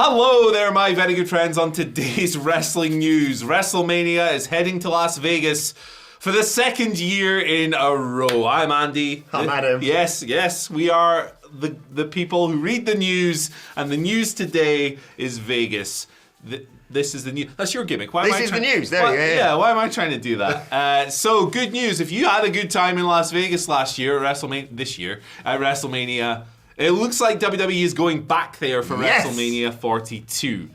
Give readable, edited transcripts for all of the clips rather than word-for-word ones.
Hello there, my very good friends. On today's wrestling news, WrestleMania is heading to Las Vegas for the second year in a row. I'm Andy. I'm Adam. Yes, we are the people who read the news, and the news today is Vegas. This is the news. That's your gimmick. Why am I trying to do that? So, good news. If you had a good time in Las Vegas last year, at WrestleMania, it looks like WWE is going back there for WrestleMania 42.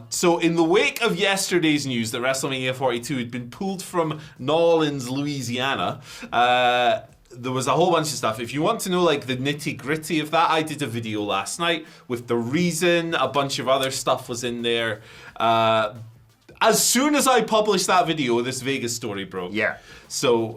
So in the wake of yesterday's news that WrestleMania 42 had been pulled from New Orleans, Louisiana, there was a whole bunch of stuff. If you want to know like the nitty-gritty of that, I did a video last night with the reason. A bunch of other stuff was in there. As soon as I published that video, this Vegas story broke. Yeah. So,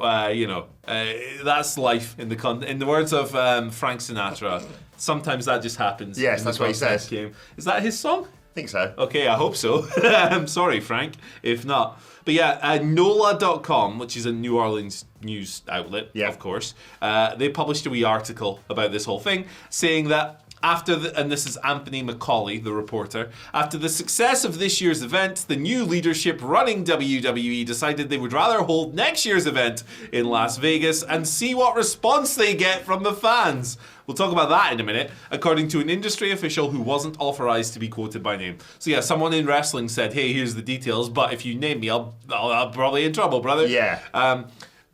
that's life in the words of Frank Sinatra. Sometimes that just happens. Yes, that's what he says. Game. Is that his song? I think so. Okay, I hope so. I'm sorry, Frank, if not. But yeah, NOLA.com, which is a New Orleans news outlet, of course, they published a wee article about this whole thing, saying that and this is Anthony McCauley, the reporter, after the success of this year's event, the new leadership running WWE decided they would rather hold next year's event in Las Vegas and see what response they get from the fans. We'll talk about that in a minute, according to an industry official who wasn't authorized to be quoted by name. So yeah, someone in wrestling said, hey, here's the details, but if you name me, I'll probably in trouble, brother. Yeah.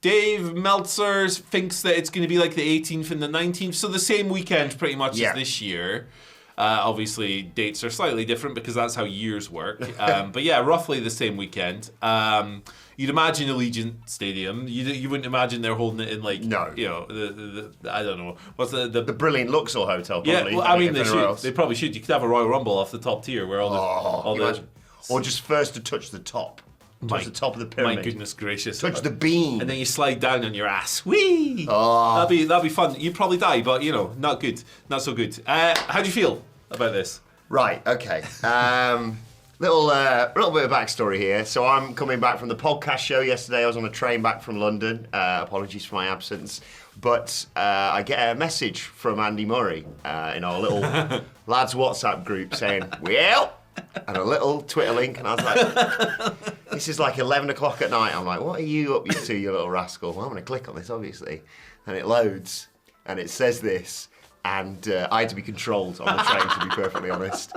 Dave Meltzer thinks that it's going to be like the 18th and the 19th, so the same weekend pretty much as this year. Obviously, dates are slightly different because that's how years work. But yeah, roughly the same weekend. You'd imagine Allegiant Stadium. You wouldn't imagine they're holding it in like, the I don't know. What's the brilliant Luxor Hotel, probably. Yeah, well, I mean, they should. They probably should. You could have a Royal Rumble off the top tier where or just first to touch the top. Touch the top of the pyramid. My goodness gracious. Touch the beam. And then you slide down on your ass. Whee! Oh. That'd be fun. You'd probably die, but not good. Not so good. How do you feel about this? Right, okay. Little bit of backstory here. So I'm coming back from the podcast show yesterday. I was on a train back from London. Apologies for my absence. But I get a message from Andy Murray in our little lads WhatsApp group saying, well... and a little Twitter link, and I was like, this is like 11 o'clock at night. I'm like, what are you up to, you little rascal? Well, I'm going to click on this, obviously. And it loads, and it says this, and I had to be controlled on the train, to be perfectly honest,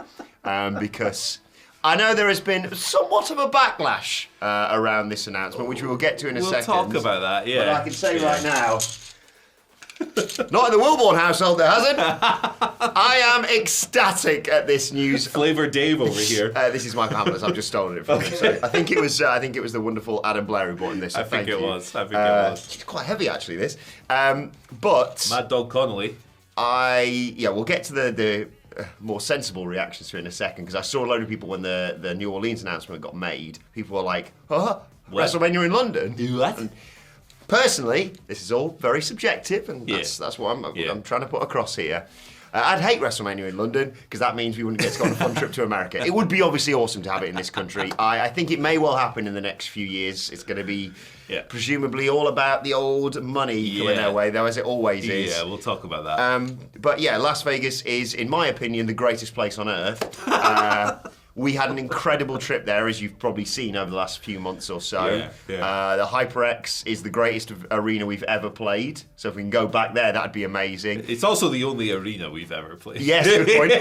because I know there has been somewhat of a backlash around this announcement, which we will get to in a second. We'll talk about that, yeah. But I can say right now... Not in the Wilborn household, there hasn't. I am ecstatic at this news. Flavor Dave over here. This is my pamphlets. I've just stolen it from him. So I think it was the wonderful Adam Blair who brought in this. So I think it was. It's quite heavy actually. This, but Mad Dog Connolly. We'll get to the more sensible reactions to it in a second, because I saw a load of people when the New Orleans announcement got made. People were like, WrestleMania in London. What? And, personally, this is all very subjective, and that's what I'm trying to put across here. I'd hate WrestleMania in London, because that means we wouldn't get to go on a fun trip to America. It would be obviously awesome to have it in this country. I think it may well happen in the next few years. It's going to be presumably all about the old money coming our way, though, as it always is. Yeah, we'll talk about that. But yeah, Las Vegas is, in my opinion, the greatest place on earth. We had an incredible trip there, as you've probably seen over the last few months or so. The HyperX is the greatest arena we've ever played. So if we can go back there, that'd be amazing. It's also the only arena we've ever played. Yes, good point.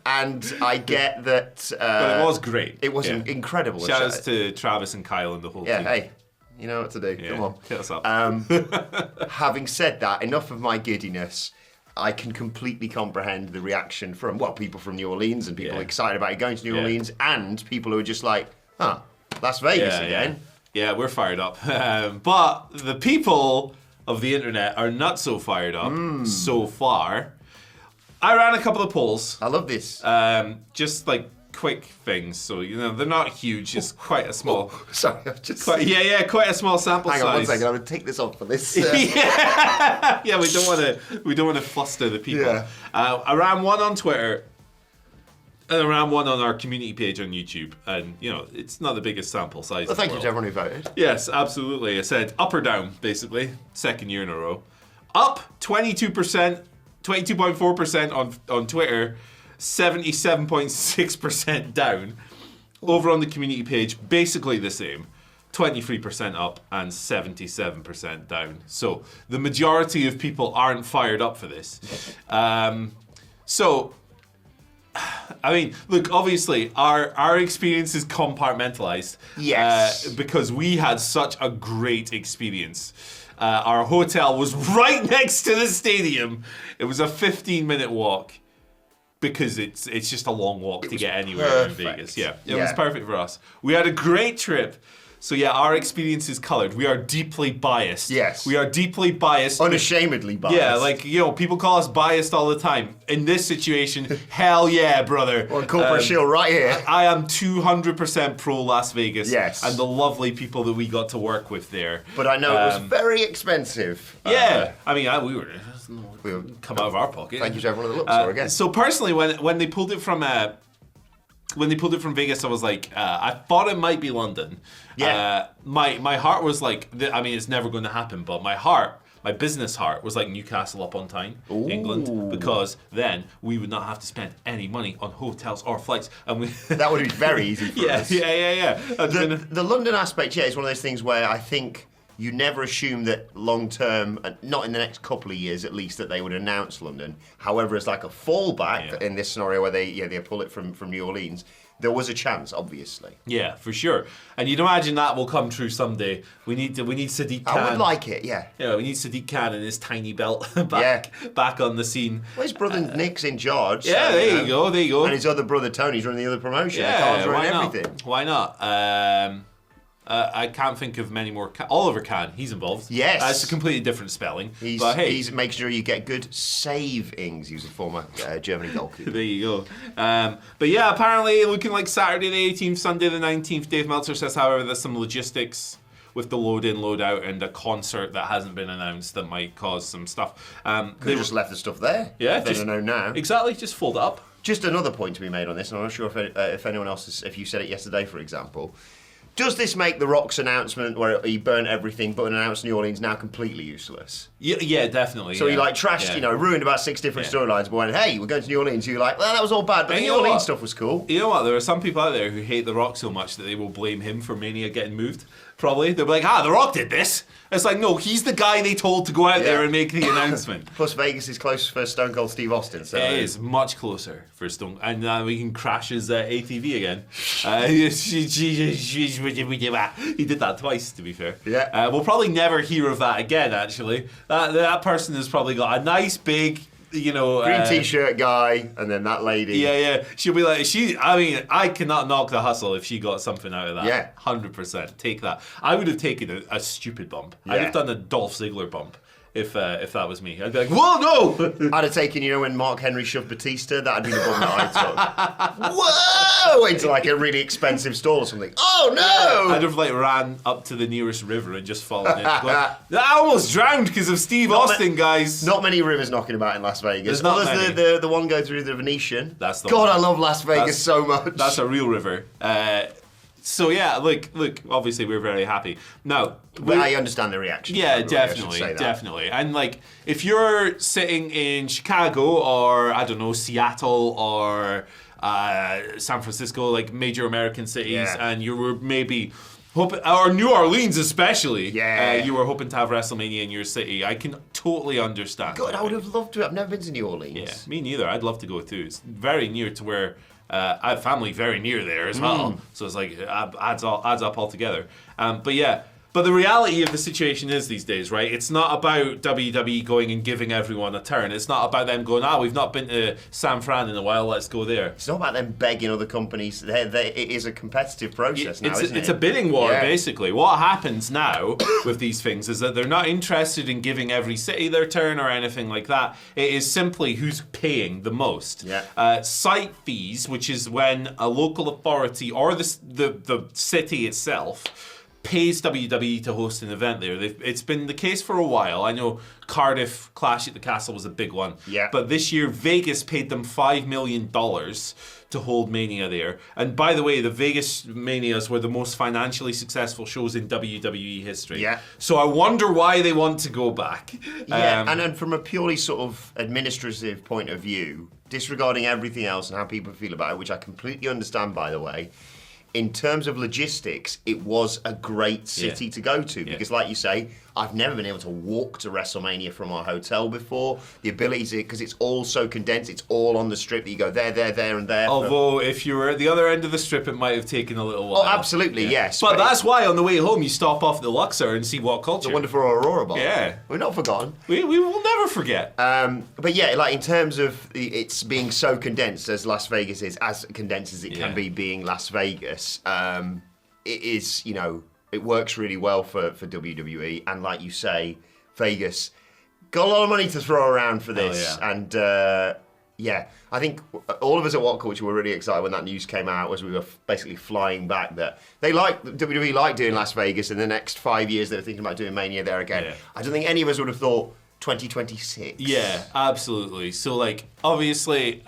And I get that... but it was great. It was incredible. Shout outs to Travis and Kyle and the whole team. Yeah, hey. You know what to do. Come on. Hit us up. Having said that, enough of my giddiness. I can completely comprehend the reaction from, people from New Orleans and people excited about it going to New Orleans, and people who are just like, Las Vegas again. Yeah, we're fired up. But the people of the internet are not so fired up so far. I ran a couple of polls. I love this. Just like quick things, so they're not huge. It's quite a small. Sorry, I've just quite a small sample size. Hang on one second. I'm gonna take this off for this. Yeah, we don't want to fluster the people. Yeah. I ran one on Twitter, and I ran one on our community page on YouTube, and it's not the biggest sample size. Well, thank you to everyone who voted. Yes, absolutely. I said up or down, basically, second year in a row. Up 22%. 22.4% on Twitter, 77.6% down. Over on the community page, basically the same. 23% up and 77% down. So the majority of people aren't fired up for this. So, I mean, look, obviously, our experience is compartmentalized. Yes. Because we had such a great experience. Our hotel was right next to the stadium. It was a 15-minute walk. Because it's just a long walk to get anywhere in Vegas. Yeah, it was perfect for us. We had a great trip. So yeah, our experience is colored. We are deeply biased. Yes. We are deeply biased. Unashamedly biased. Yeah, like, people call us biased all the time. In this situation, hell yeah, brother. Well, corporate shield right here. I am 200% pro Las Vegas. Yes. And the lovely people that we got to work with there. But I know it was very expensive. Yeah. I mean, we were come out of our pocket. Thank you to everyone at the Luxor again. So personally, when they pulled it from Vegas, I was like, I thought it might be London. Yeah. My heart was like, it's never going to happen. But my business heart was like Newcastle upon Tyne, England, because then we would not have to spend any money on hotels or flights, and that would be very easy for us. Yeah. The London aspect, is one of those things where I think you never assume that long term, not in the next couple of years at least, that they would announce London. However, as like a fallback in this scenario where they pull it from New Orleans, there was a chance, obviously. Yeah, for sure. And you'd imagine that will come true someday. We need Sadiq Khan. I would like it, yeah. Yeah, we need Sadiq Khan and his tiny belt back on the scene. Well, his brother Nick's in charge. Yeah, so, there you go. And his other brother Tony's running the other promotion. Yeah, running everything. Why not? I can't think of many more. Oliver Kahn, he's involved. Yes. It's a completely different spelling. He's making sure you get good savings. He was a former Germany goalkeeper. There you go. But yeah, apparently looking like Saturday the 18th, Sunday the 19th. Dave Meltzer says, however, there's some logistics with the load in, load out, and a concert that hasn't been announced that might cause some stuff. They just left the stuff there. Yeah. They don't know now. Exactly, just fold it up. Just another point to be made on this, and I'm not sure if anyone else, if you said it yesterday, for example. Does this make The Rock's announcement where he burnt everything but announced New Orleans now completely useless? Yeah, definitely. So he trashed, ruined about 6 different storylines, but went, hey, we're going to New Orleans. You're like, well, that was all bad, but the New Orleans stuff was cool. You know what? There are some people out there who hate The Rock so much that they will blame him for Mania getting moved. Probably. They'll be like, The Rock did this. It's like, no, he's the guy they told to go out there and make the announcement. Plus, Vegas is close for Stone Cold Steve Austin. So it is much closer for Stone, and we can crash his ATV again. He did that twice, to be fair. Yeah. We'll probably never hear of that again. Actually, that person has probably got a nice big, green t-shirt guy, and then that lady. Yeah. She'll be like, I cannot knock the hustle if she got something out of that. Yeah. 100%. Take that. I would have taken a stupid bump. Yeah. I'd have done a Dolph Ziggler bump. If that was me, I'd be like, whoa, no! I'd have taken, when Mark Henry shoved Batista, that'd be the bump that I took. Whoa! Into like a really expensive stall or something. Oh no! I'd have ran up to the nearest river and just fallen in. I almost drowned because of Steve Austin, guys. Not many rivers knocking about in Las Vegas. There's not many. The one go through the Venetian. That's the God, one. I love Las Vegas so much. That's a real river. So yeah, look. Obviously, we're very happy. Now, I understand the reaction. Yeah, definitely. And if you're sitting in Chicago or I don't know, Seattle or San Francisco, major American cities, and you were maybe hoping, or New Orleans especially, you were hoping to have WrestleMania in your city, I can totally understand. God, I would have loved to. I've never been to New Orleans. Yeah, me neither. I'd love to go too. It's very near to where. I have family very near there as well, so it's adds up altogether. But the reality of the situation is these days, right? It's not about WWE going and giving everyone a turn. It's not about them going, we've not been to San Fran in a while, let's go there. It's not about them begging other companies. It is a competitive process now, isn't it? It's a bidding war, basically. What happens now with these things is that they're not interested in giving every city their turn or anything like that. It is simply who's paying the most. Yeah. Site fees, which is when a local authority or the city itself pays WWE to host an event there. It's been the case for a while. I know Cardiff Clash at the Castle was a big one. Yeah. But this year, Vegas paid them $5 million to hold Mania there. And by the way, the Vegas Manias were the most financially successful shows in WWE history. Yeah. So I wonder why they want to go back. Yeah, and then from a purely sort of administrative point of view, disregarding everything else and how people feel about it, which I completely understand, by the way, in terms of logistics, it was a great city to go to because, like you say, I've never been able to walk to WrestleMania from our hotel before. The ability to, because it's all so condensed, it's all on the strip that you go there, and there. Although, if you were at the other end of the strip, it might have taken a little while. Oh, absolutely, yes. But that's why on the way home, you stop off at the Luxor and see WhatCulture. The wonderful Aurora Bar. Yeah. We're not forgotten. We will never forget. But yeah, like in terms of it's being so condensed as Las Vegas is, as condensed as it can be being Las Vegas, it is, you know, it works really well for WWE. And like you say, Vegas got a lot of money to throw around for this. And yeah, I think all of us at WhatCulture were really excited when that news came out as we were basically flying back that WWE like doing Las Vegas. In the next 5 years they were thinking about doing Mania there again. Yeah. I don't think any of us would have thought 2026. Yeah, absolutely. So like, obviously,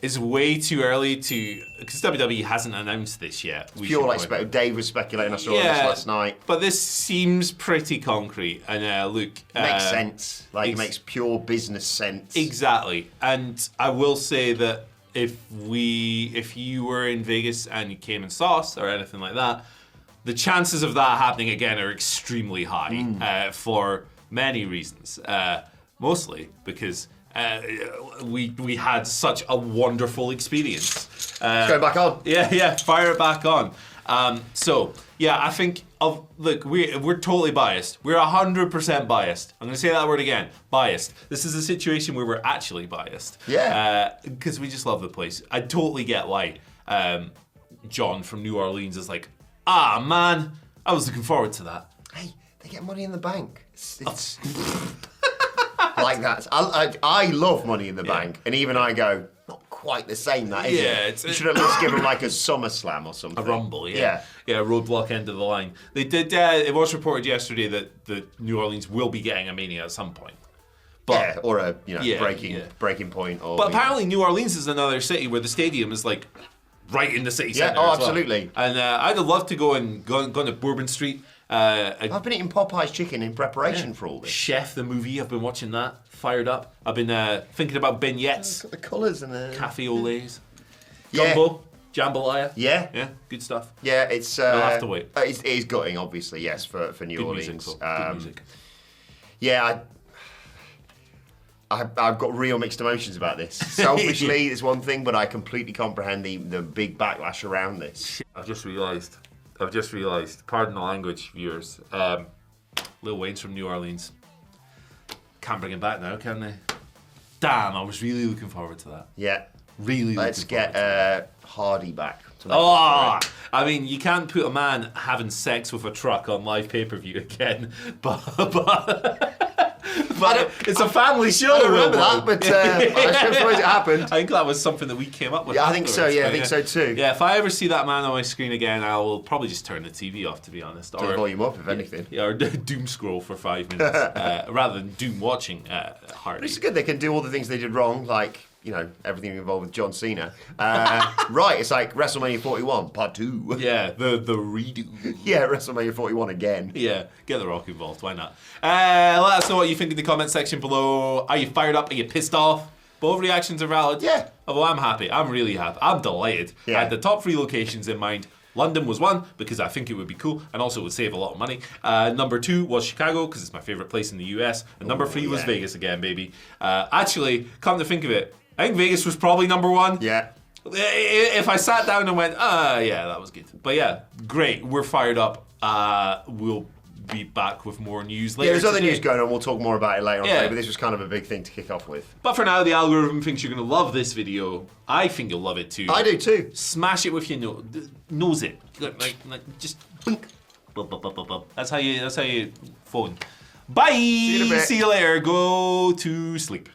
it's way too early to, because WWE hasn't announced this yet. Pure like Dave was speculating. I saw this last night. But this seems pretty concrete, and look, makes sense. Like it makes pure business sense. Exactly, and I will say that if you were in Vegas and you came and saw us or anything like that, the chances of that happening again are extremely high for many reasons. Mostly because we had such a wonderful experience. Let's go back on. Yeah, fire it back on. So yeah, I think look, we're totally biased. We're 100% biased. I'm going to say that word again. Biased. This is a situation where we're actually biased. Yeah. Because we just love the place. I totally get why John from New Orleans is like, man, I was looking forward to that. Hey, they get Money in the Bank. It's like that. I love Money in the Bank, and even I go, not quite the same. That is it. You should at least give them like a SummerSlam or something. A Rumble, yeah, roadblock end of the line. They did. It was reported yesterday that New Orleans will be getting a Mania at some point. But, or a breaking point. Or but apparently New Orleans is another city where the stadium is like right in the city center. Yeah, absolutely. And I'd love to go to Bourbon Street. I've been eating Popeye's chicken in preparation for all this. Chef, the movie, I've been watching that, fired up. I've been thinking about beignets. Got the colours and the cafe au laits. Gumbo, jambalaya. Yeah, good stuff. Yeah, it's. I'll have to wait. It is gutting, obviously, yes, for New good Orleans. Music, good music. Yeah, I've got real mixed emotions about this. Selfishly, it's one thing, but I completely comprehend the big backlash around this. I've just realised, pardon the language, viewers, Lil Wayne's from New Orleans. Can't bring him back now, can they? Damn, I was really looking forward to that. Yeah. Really Let's looking forward get Hardy back. I mean, you can't put a man having sex with a truck on live pay-per-view again, but it's a family show. I don't remember that, but I suppose it happened. I think that was something that we came up with. Yeah, I think so. Yeah, I think so too. Yeah, if I ever see that man on my screen again, I will probably just turn the TV off, to be honest. Turn the volume up, if anything. Yeah, or doom scroll for 5 minutes rather than doom watching Hardy. It's good. They can do all the things they did wrong, like everything involved with John Cena. Right, it's like WrestleMania 41 Part 2. Yeah, the redo. Yeah, WrestleMania 41 again. Yeah, get The Rock involved. Why not? Let us know what you think in the comment section below. Are you fired up? Are you pissed off? Both reactions are valid. Yeah. Although I'm happy. I'm really happy. I'm delighted. Yeah. I had the top 3 locations in mind. London was one because I think it would be cool and also would save a lot of money. Number 2 was Chicago because it's my favorite place in the US. And number 3 was Vegas again, baby. Actually, come to think of it, I think Vegas was probably number 1. Yeah. If I sat down and went, yeah, that was good. But yeah, great. We're fired up. We'll be back with more news later. Yeah, there's other news going on. We'll talk more about it later on today, but this was kind of a big thing to kick off with. But for now, the algorithm thinks you're going to love this video. I think you'll love it too. I do too. Smash it with your nose it. Like just boink. That's how you phone. Bye. See you later. Go to sleep.